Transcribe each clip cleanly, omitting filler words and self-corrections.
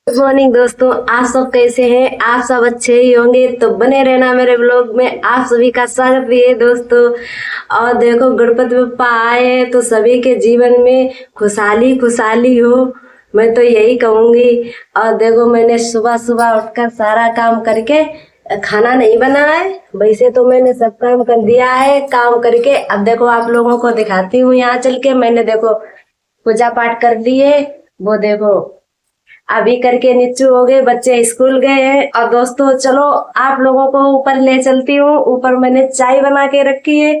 Good morning दोस्तों, आप सब कैसे हैं? आप सब अच्छे ही होंगे तो बने रहना मेरे ब्लॉग में। आप सभी का स्वागत भी है दोस्तों। और देखो, गणपति बप्पा आए हैं तो सभी के जीवन में खुशहाली खुशहाली हो, मैं तो यही कहूंगी। और देखो, मैंने सुबह सुबह उठकर सारा काम करके खाना नहीं बना है, वैसे तो मैंने सब काम कर दिया है। काम करके अब देखो आप लोगों को दिखाती हूँ। यहाँ चल के मैंने देखो पूजा पाठ कर लिए, वो देखो अभी करके नीचू हो गए, बच्चे स्कूल गए हैं। और दोस्तों चलो आप लोगों को ऊपर ले चलती हूँ। ऊपर मैंने चाय बना के रखी है,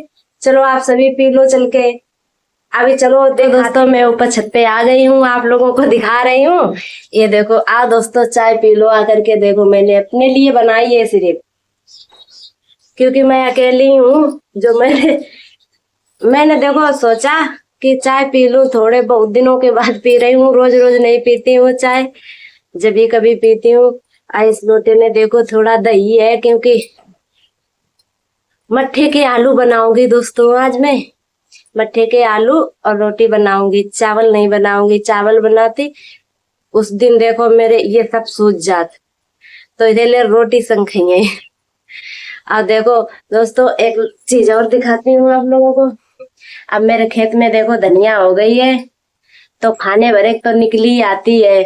चलो आप सभी पी लो चल के। अभी चलो देखो दोस्तों, मैं ऊपर छत पे आ गई हूँ, आप लोगों को दिखा रही हूँ। ये देखो, आ दोस्तों चाय पी लो आकर के। देखो मैंने अपने लिए बनाई है सिर्फ, क्योंकि मैं अकेली हूँ। जो मैंने देखो सोचा कि चाय पी लूं, थोड़े बहुत दिनों के बाद पी रही हूँ। रोज रोज नहीं पीती हूँ चाय, जब भी कभी पीती हूँ। इस लोटे में देखो थोड़ा दही है, क्योंकि मट्ठे के आलू बनाऊंगी दोस्तों। आज मैं मट्ठे के आलू और रोटी बनाऊंगी, चावल नहीं बनाऊंगी। चावल बनाती उस दिन देखो मेरे ये सब सूझ जात, तो इसलिए रोटी संग खाइए। अब देखो दोस्तों, एक चीज और दिखाती हूँ आप लोगों को। अब मेरे खेत में देखो धनिया हो गई है, तो खाने भरे तो निकली आती है।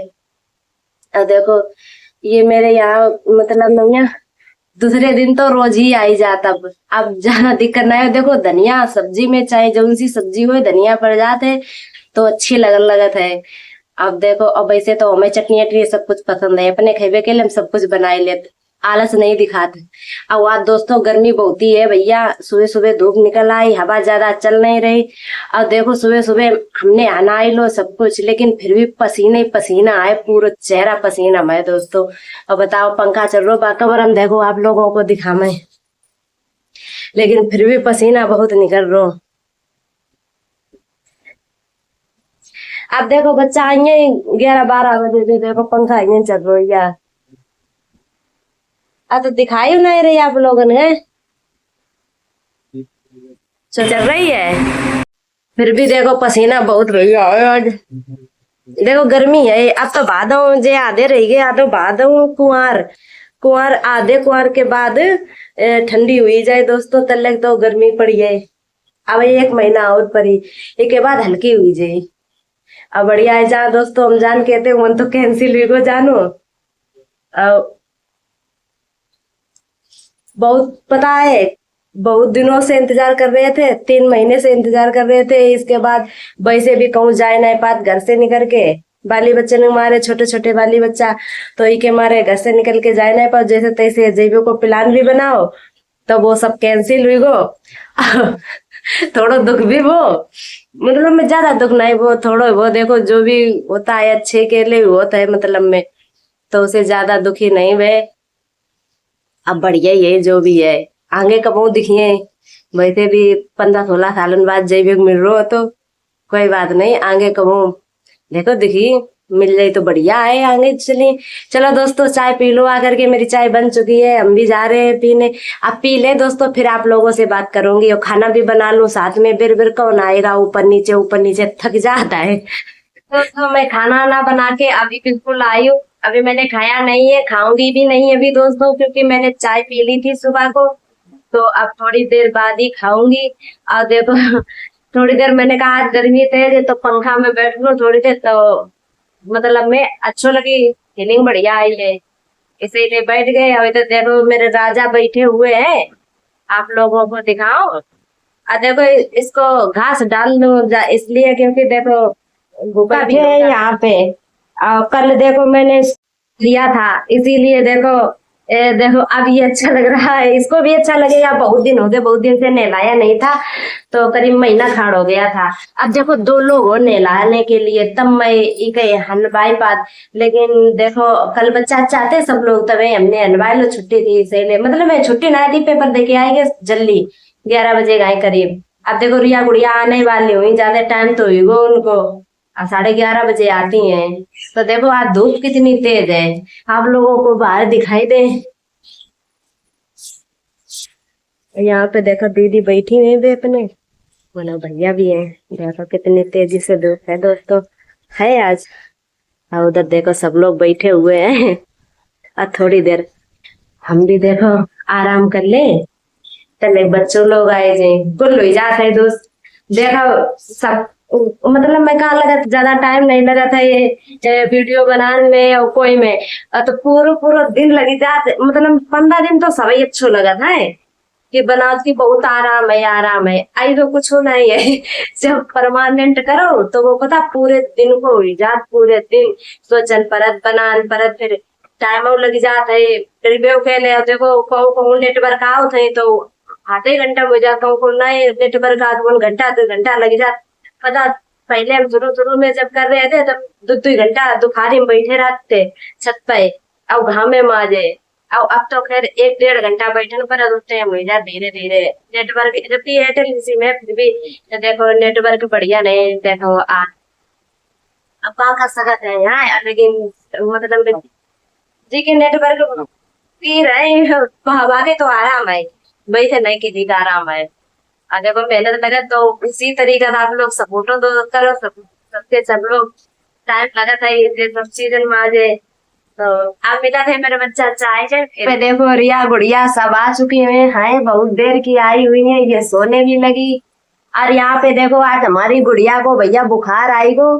अब देखो ये मेरे यहाँ मतलब नहीं, दूसरे दिन तो रोज ही आई जाता। अब ज्यादा दिक्कत ना है। देखो धनिया सब्जी में चाहे जौन सी सब्जी हो, धनिया पड़ जाते तो अच्छी लगत है। अब देखो, अब वैसे तो हमें चटनी वटनी सब कुछ पसंद है, अपने खेबे के लिए हम सब कुछ बना लेते, आलस नहीं दिखाते। अब आज दोस्तों गर्मी बहुत ही है भैया। सुबह सुबह धूप निकल आई, हवा ज्यादा चल नहीं रही। अब देखो सुबह सुबह हमने आना ही लो सब कुछ, लेकिन फिर भी पसीना ही पसीना आए, पूरा चेहरा पसीना में दोस्तों। अब बताओ, पंखा चल रहा बाकबर, हम देखो आप लोगों को दिखा मैं, लेकिन फिर भी पसीना बहुत निकल रहा। अब देखो बच्चा आइए 11-12 बजे से, देखो पंखा आइए चल रही है। अब तो दिखाई नहीं रही आप लोगों ने, चल रही है, फिर भी देखो पसीना बहुत भैया आज। देखो गर्मी है। अब तो भादों जे आधे रह गए, आधो भादों कुंवर कुंवर, आधे कुंवर के बाद ठंडी हुई जाए दोस्तों, तब तक तो गर्मी पड़ी है। अब 1 महीना और पड़ी, एक के बाद हल्की हुई जाए। अब बढ़िया है जहाँ दोस्तों हम जान कहते हैं, मन तो कैंसिल हुई को जानो। अब बहुत पता है, बहुत दिनों से इंतजार कर रहे थे, 3 महीने से इंतजार कर रहे थे। इसके बाद वैसे भी कहूँ जाए नहीं पात घर से निकल के, बाली बच्चे ने मारे, छोटे छोटे बाली बच्चा, तो ई के मारे घर से निकल के जाए नहीं पाओ। जैसे तैसे जेबी को प्लान भी बनाओ तो वो सब कैंसिल हुई गो। थोड़ा दुख भी वो, मतलब में ज्यादा दुख नहीं, वो थोड़ा वो देखो जो भी होता है अच्छे के लिए होता है, मतलब में तो उसे ज्यादा दुखी नहीं हुए। अब बढ़िया ही है जो भी है, आगे कबू दिखिए। वैसे भी 15-16 सालन बाद जैविक मिल रहा हो तो कोई बात नहीं, आगे कबू देखो दिखी मिल जाए तो बढ़िया है। आगे चलिए, चलो दोस्तों चाय पी लो आकर के। मेरी चाय बन चुकी है, हम भी जा रहे हैं पीने। अब पी ले दोस्तों, फिर आप लोगों से बात करूंगी और खाना भी बना लूं साथ में। बिर बिर कौन आएगा, ऊपर नीचे थक जाता है दोस्तों। मैं खाना वाना बना के अभी बिल्कुल आई हूँ। अभी मैंने खाया नहीं है, खाऊंगी भी नहीं अभी दोस्तों, क्योंकि मैंने चाय पी ली थी सुबह को, तो अब थोड़ी देर बाद ही खाऊंगी। और देखो थोड़ी देर मैंने कहा आज गर्मी तेज है तो पंखा में बैठ लो थोड़ी देर, तो मतलब मैं अच्छो लगी, फीलिंग बढ़िया आई है, इसीलिए बैठ गए। अभी तो देखो मेरे राजा बैठे हुए हैं, आप लोगों को दिखाओ। और देखो इसको घास डाल दो इसलिए, क्योंकि देखो भूखा भी है यहाँ पे। और कल देखो मैंने लिया था, इसीलिए देखो देखो अब ये अच्छा लग रहा है, इसको भी अच्छा लगेगा। बहुत दिन हो गए, बहुत दिन से नहलाया नहीं था, तो करीब महीना खाड़ हो गया था। अब देखो 2 लोग हो नहलाने के लिए, तब मैं हलवाई बात। लेकिन देखो कल बच्चा चाहते सब लोग, तभी हमने हलवाई लो, छुट्टी थी इसीलिए, मतलब मैं छुट्टी ना थी, पेपर देके आएंगे जल्दी 11 बजे गए करीब। अब देखो रिया गुड़िया आने वाली हुई, ज्यादा टाइम तो हुई उनको, 11:30 बजे आती हैं। तो देखो आज धूप कितनी तेज है, आप लोगों को बाहर दिखाई दे। यहाँ पे देखो दीदी बैठी हुई है अपने, बोलो भैया भी है। देखो कितनी तेजी से धूप है दोस्तों, है आज। और उधर देखो सब लोग बैठे हुए हैं। और थोड़ी देर हम भी देखो आराम कर ले। चले बच्चों लोग आए जे कुल हो जाता है दोस्त। देखो सब मतलब मैं कहा लगा ज्यादा टाइम नहीं लगा था ये वीडियो बनाने में और कोई में। तो पूरा पूरा दिन लगी जाते मतलब 15 दिन तो सभी अच्छो लगा था कि बनाओ की बहुत आराम है आई तो कुछ नहीं है। जब परमानेंट करो तो वो पता पूरे दिन को हुई जात पूरे दिन सोचन परत बनान परत फिर टाइम और लगी जाता है। रिव्यू के लिए देखो कहूँ नेटवर्क आओ थे तो आधे घंटा हो जाता हूँ नहीं नेटवर्क आ तो 1 घंटा 2 घंटा लग जाता पता। पहले हम शुरू में जब कर रहे थे तब 2 घंटा दुखारी में बैठे रहते छत पे अब घाम में माजे। अब तो खैर 1 डेढ़ घंटा बैठने पर टाइम हो जाए धीरे धीरे नेटवर्क जबकि एयरटेल किसी में फिर भी देखो नेटवर्क बढ़िया नहीं देखो अब कहाँ कर सकते हैं यहाँ लेकिन मतलब जी के नेटवर्क पी रहे हमारे तो आराम है बैठे नहीं किसी का आराम है। देखो मेहनत लगे तो इसी तरीके से आप लोग सपोर्टो तो करो सबके सब लोग टाइम लगा था ये सब सीजन में आज तो आप मिला थे मेरे बच्चा चाहे पे देखो रिया गुड़िया सब आ चुकी हैं बहुत देर की आई हुई है ये सोने भी लगी। और यहाँ पे देखो आज हमारी गुड़िया को भैया बुखार आई गो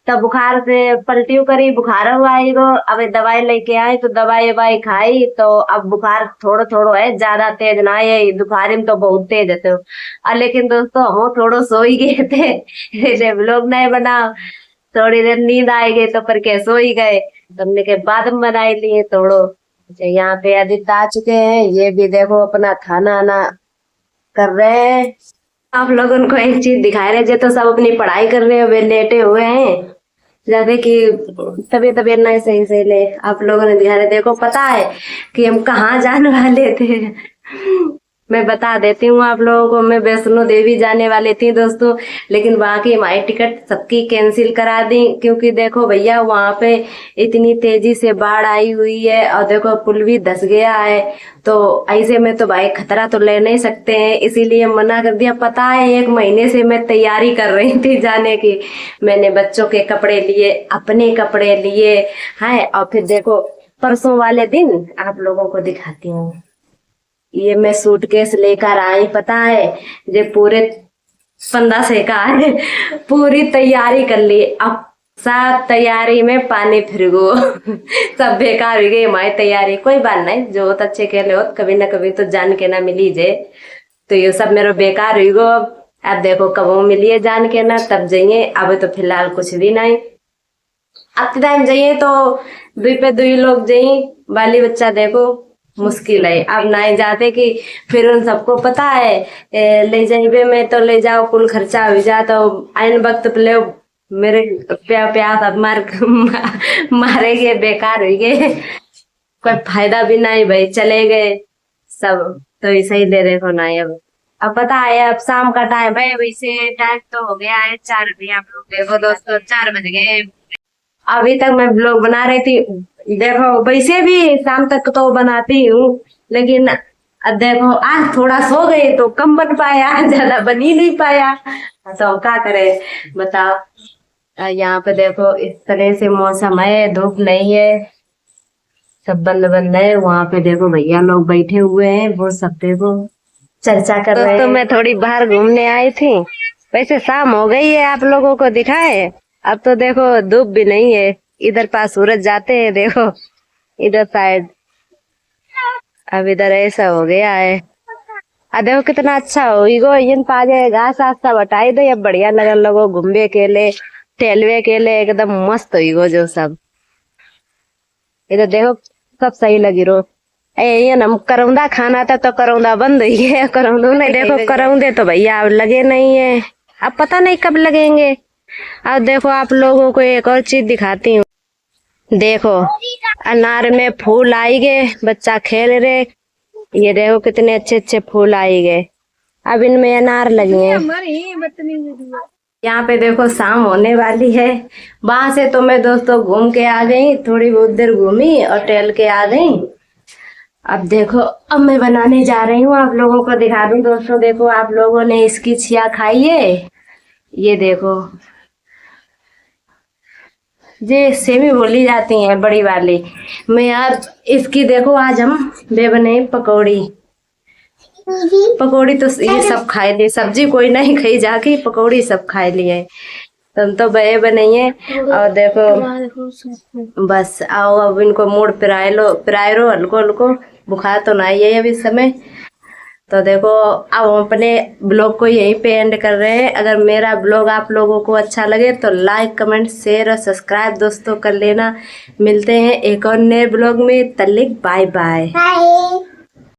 तब बुखार से पलटी करी बुखार हुआ आई गो अब दवाई लेके आई तो दवाई ववाई खाई तो अब बुखार थोड़ो थोड़ो है ज्यादा तेज ना है बुखार में तो बहुत तेज है तो लेकिन दोस्तों हम थोड़ो सो ही गए थे लोग नहीं बना थोड़ी देर नींद आई गई तो पर के सो ही गए तुमने के बाद में बनाई लिए थोड़ो। अच्छा यहाँ पे आदित्य आ चुके हैं ये भी देखो अपना खाना आना कर रहे हैं। आप लोगों को एक चीज दिखा रहे जो तो सब अपनी पढ़ाई कर रहे हैं वे लेटे हुए हैं जैसे कि तबीयत नहीं सही से ले आप लोगों ने दिखा रहे देखो पता है कि हम कहाँ जाने वाले थे। मैं बता देती हूँ आप लोगों को मैं वैष्णो देवी जाने वाली थी दोस्तों लेकिन बाकी हमारी टिकट सबकी कैंसिल करा दी क्योंकि देखो भैया वहां पे इतनी तेजी से बाढ़ आई हुई है और देखो पुल भी धंस गया है तो ऐसे में तो भाई खतरा तो ले नहीं सकते हैं इसीलिए मना कर दिया। पता है 1 महीने से मैं तैयारी कर रही थी जाने की मैंने बच्चों के कपड़े लिए अपने कपड़े लिए हैं और फिर देखो परसों वाले दिन आप लोगों को दिखाती हूँ ये मैं सूटकेस लेकर आई पता है ये पूरे 15 से का है पूरी तैयारी कर ली अब सब तैयारी में पानी फिर गो सब बेकार हो गई हमारी तैयारी कोई बात नहीं जो बहुत अच्छे खेले हो कभी ना कभी तो जान के ना मिली जे तो ये सब मेरा बेकार हुई गो। अब देखो कब मिलिए जान के ना तब जाइए अब तो फिलहाल कुछ भी नहीं अब टाइम जाइए तो 2 पे 2 लोग जाइए बाली बच्चा देखो मुश्किल है अब नहीं जाते कि फिर उन सबको पता है ले जाइए में तो ले जाओ कुल खर्चा हो जाए तो आइन वक्त पे ले मेरे प्यास अब मारेगे बेकार हो गए कोई फायदा भी नहीं भाई चले गए सब तो ऐसे ही दे देखो नहीं अब पता है अब शाम का टाइम है वैसे टाइम तो हो गया है 4 बजे आप लोग देखो दोस्तों 4 बज गए अभी तक मैं ब्लॉग बना रही थी देखो वैसे भी शाम तक तो बनाती हूँ लेकिन देखो आज थोड़ा सो गए तो कम बन पाया ज्यादा बन ही नहीं पाया तो क्या करे बताओ। यहाँ पे देखो इस तरह से मौसम है धूप नहीं है सब बंद बंद है वहाँ पे देखो भैया लोग बैठे हुए हैं वो सब देखो चर्चा कर रहे हैं। तो मैं थोड़ी बाहर घूमने आई थी वैसे शाम हो गई है आप लोगों को दिखाए अब तो देखो धूप भी नहीं है इधर पास सूरज जाते हैं देखो इधर साइड अब इधर ऐसा हो गया है देखो कितना अच्छा हो इन पाजे घास आस सब हटाई दे अब बढ़िया लगन लगो घूमने के लिए टहलवे के लिए एकदम मस्त हो जो सब इधर देखो सब सही लगी रो ये हम करौंदा खाना था तो करौंदा बंद ही है करौंदो नहीं देखो करौंदे तो भैया अब लगे नहीं है अब पता नहीं कब लगेंगे। अब देखो आप लोगों को एक और चीज दिखाती हूँ देखो अनार में फूल आई गए बच्चा खेल रहे ये देखो कितने अच्छे अच्छे फूल आई गए अब इनमें अनार लगे हैं। यहाँ पे देखो शाम होने वाली है वहां से तो मैं दोस्तों घूम के आ गई थोड़ी बहुत देर घूमी और टहल के आ गई। अब देखो अब मैं बनाने जा रही हूँ आप लोगों को दिखा दूं दोस्तों देखो आप लोगों ने इसकी छिया खाई है ये देखो ये सेमी बोली जाती हैं बड़ी वाली। मैं यार इसकी देखो आज हम बे बने पकौड़ी। पकौड़ी तो ये सब खाए लिए, सब्जी कोई नहीं खाई जाके, पकौड़ी सब खाए लिए। तुम तो बे बनाइए और देखो बस आओ अब इनको मूड पिराए लो हल्को हल्को। बुखार तो नहीं है अभी समय। तो देखो अब हम अपने ब्लॉग को यहीं पे एंड कर रहे हैं। अगर मेरा ब्लॉग आप लोगों को अच्छा लगे तो लाइक कमेंट शेयर और सब्सक्राइब दोस्तों कर लेना। मिलते हैं एक और नए ब्लॉग में, तब तक बाय बाय।